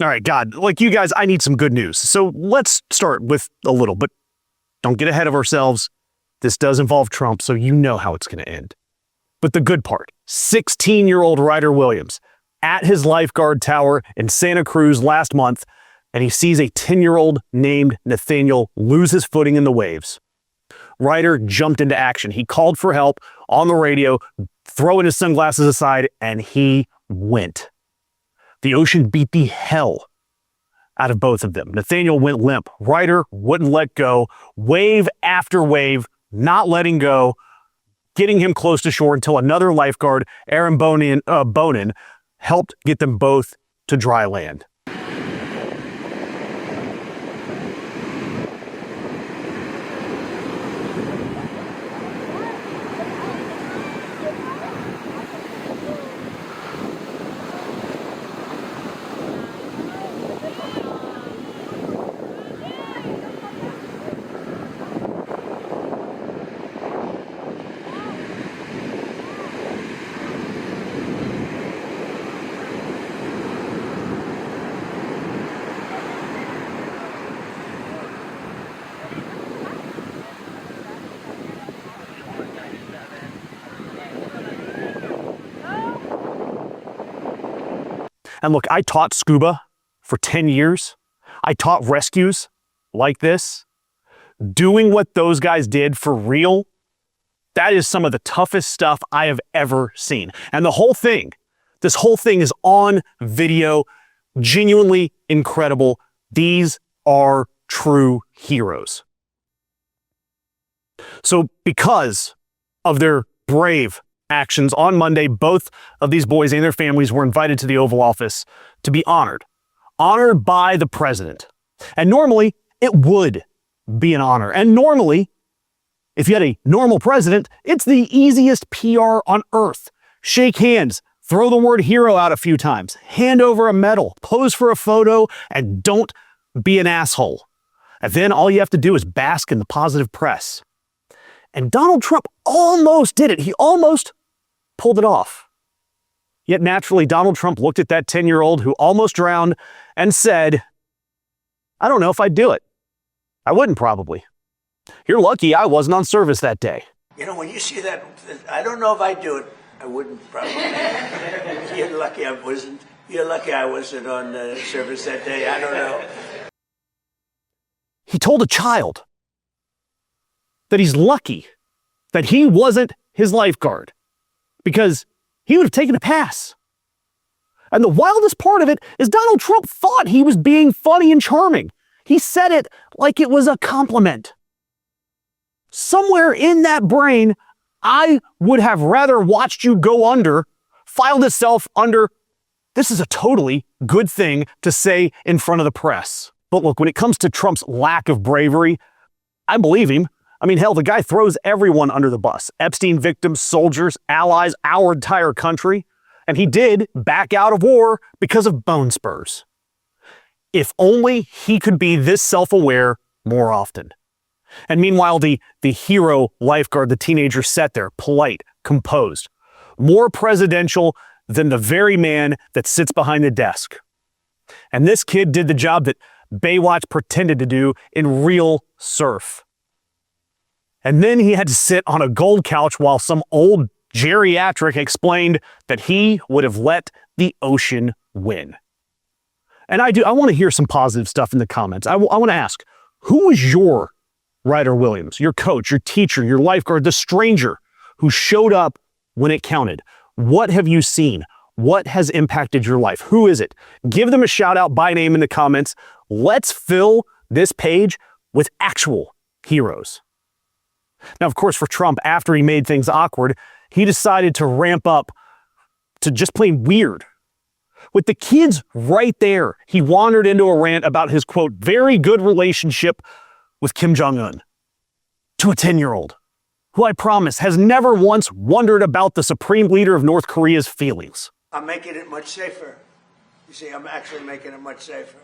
All right, God, like you guys, I need some good news. So let's start with a little, but don't get ahead of ourselves. This does involve Trump, so you know how it's going to end. But the good part, 16-year-old Ryder Williams at his lifeguard tower in Santa Cruz last month, and he sees a 10-year-old named Nathaniel lose his footing in the waves. Ryder jumped into action. He called for help on the radio, throwing his sunglasses aside, and he went. The ocean beat the hell out of both of them. Nathaniel went limp. Ryder wouldn't let go. Wave after wave, not letting go, getting him close to shore until another lifeguard, Aaron Bohnen, helped get them both to dry land. And look, I taught scuba for 10 years. I taught rescues like this. Doing what those guys did for real, that is some of the toughest stuff I have ever seen. And this whole thing is on video, genuinely incredible. These are true heroes. So because of their brave actions on Monday, both of these boys and their families were invited to the Oval Office to be honored by the president. And normally it would be an honor. And normally, if you had a normal president, it's the easiest PR on earth. Shake hands, throw the word hero out a few times, hand over a medal, pose for a photo, and don't be an asshole. And then all you have to do is bask in the positive press. And Donald Trump almost did it. He almost pulled it off. Yet naturally, Donald Trump looked at that 10-year-old who almost drowned and said, I don't know if I'd do it. I wouldn't probably. You're lucky I wasn't on service that day. You know, when you see that, I don't know if I'd do it. I wouldn't probably. You're lucky I wasn't. You're lucky I wasn't on service that day. I don't know. He told a child that he's lucky that he wasn't his lifeguard because he would have taken a pass. And the wildest part of it is Donald Trump thought he was being funny and charming. He said it like it was a compliment. Somewhere in that brain, I would have rather watched you go under, filed itself under, this is a totally good thing to say in front of the press. But look, when it comes to Trump's lack of bravery, I believe him. I mean, hell, the guy throws everyone under the bus. Epstein victims, soldiers, allies, our entire country. And he did back out of war because of bone spurs. If only he could be this self-aware more often. And meanwhile, the hero lifeguard, the teenager, sat there, polite, composed, more presidential than the very man that sits behind the desk. And this kid did the job that Baywatch pretended to do in real surf. And then he had to sit on a gold couch while some old geriatric explained that he would have let the ocean win. And I want to hear some positive stuff in the comments. I want to ask, who was your Ryder Williams, your coach, your teacher, your lifeguard, the stranger who showed up when it counted? What have you seen? What has impacted your life? Who is it? Give them a shout out by name in the comments. Let's fill this page with actual heroes. Now, of course, for Trump, after he made things awkward, he decided to ramp up to just plain weird. With the kids right there, he wandered into a rant about his, quote, very good relationship with Kim Jong Un to a 10-year-old, who I promise has never once wondered about the supreme leader of North Korea's feelings. I'm making it much safer. You see, I'm actually making it much safer.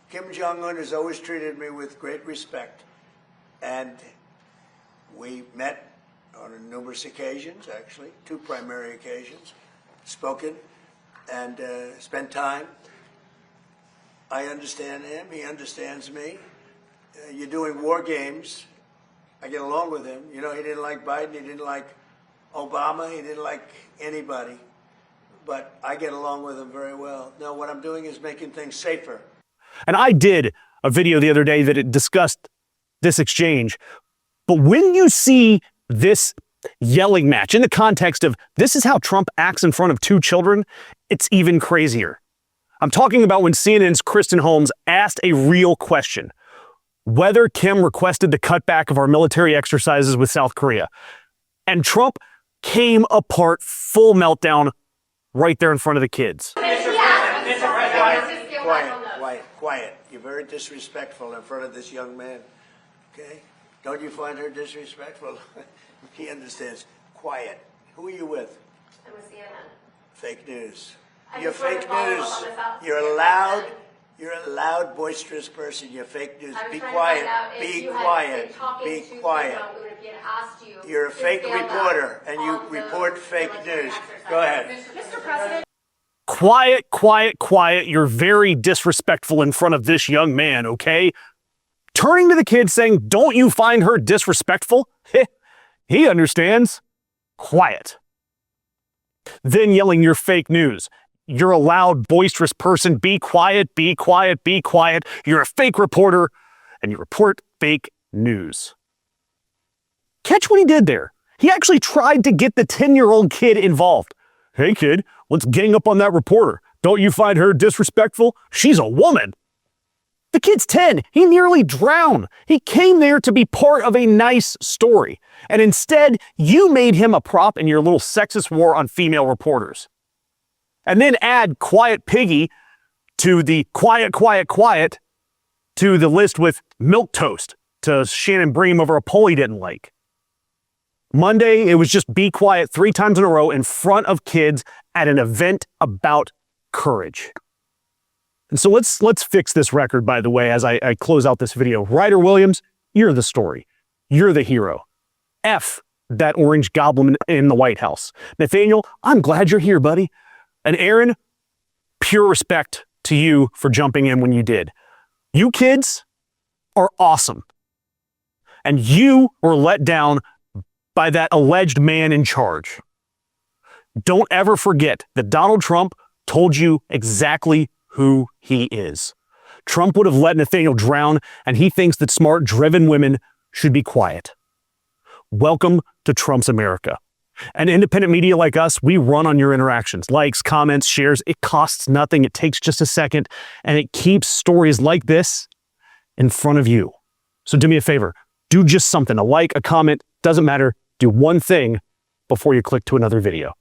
Kim Jong Un has always treated me with great respect. And we met on numerous occasions, actually, 2 primary occasions, spoken and spent time. I understand him. He understands me. You're doing war games. I get along with him. You know, he didn't like Biden. He didn't like Obama. He didn't like anybody. But I get along with him very well. No, what I'm doing is making things safer. And I did a video the other day that it discussed this exchange. But when you see this yelling match in the context of this is how Trump acts in front of two children, it's even crazier. I'm talking about when CNN's Kristen Holmes asked a real question: whether Kim requested the cutback of our military exercises with South Korea. And Trump came apart, full meltdown, right there in front of the kids. Quiet. You're very disrespectful in front of this young man. Okay? Don't you find her disrespectful? He understands. Quiet. Who are you with? I'm with CNN. Fake news. I You're just wanted fake to follow news. up on this out- You're a loud, boisterous person. You're fake news. I was Be trying to quiet. find out if Be you had quiet. been talking Be to Kim quiet. Jong Un if he had asked you You're a to fake scale back reporter, and you on the report fake military news. exercises. Go ahead. Mr. President. Quiet. You're very disrespectful in front of this young man, okay? Turning to the kid saying, don't you find her disrespectful? He understands. Quiet. Then yelling, you're fake news. You're a loud, boisterous person. Be quiet. You're a fake reporter, and you report fake news. Catch what he did there. He actually tried to get the 10-year-old kid involved. Hey, kid, let's gang up on that reporter. Don't you find her disrespectful? She's a woman. The kid's 10. He nearly drowned. He came there to be part of a nice story. And instead, you made him a prop in your little sexist war on female reporters. And then add Quiet Piggy to the quiet to the list with milk toast to Shannon bring him over a poll he didn't like. Monday, it was just be quiet 3 times in a row in front of kids at an event about courage. And so let's fix this record, by the way, as I close out this video. Ryder Williams, you're the story. You're the hero. F that orange goblin in the White House. Nathaniel, I'm glad you're here, buddy. And Aaron, pure respect to you for jumping in when you did. You kids are awesome. And you were let down by that alleged man in charge. Don't ever forget that Donald Trump told you exactly who he is. Trump would have let Nathaniel drown, and he thinks that smart, driven women should be quiet. Welcome to Trump's America. And independent media like us, we run on your interactions, likes, comments, shares. It costs nothing. It takes just a second, and it keeps stories like this in front of you. So do me a favor. Do just something. A like, a comment, doesn't matter. Do one thing before you click to another video.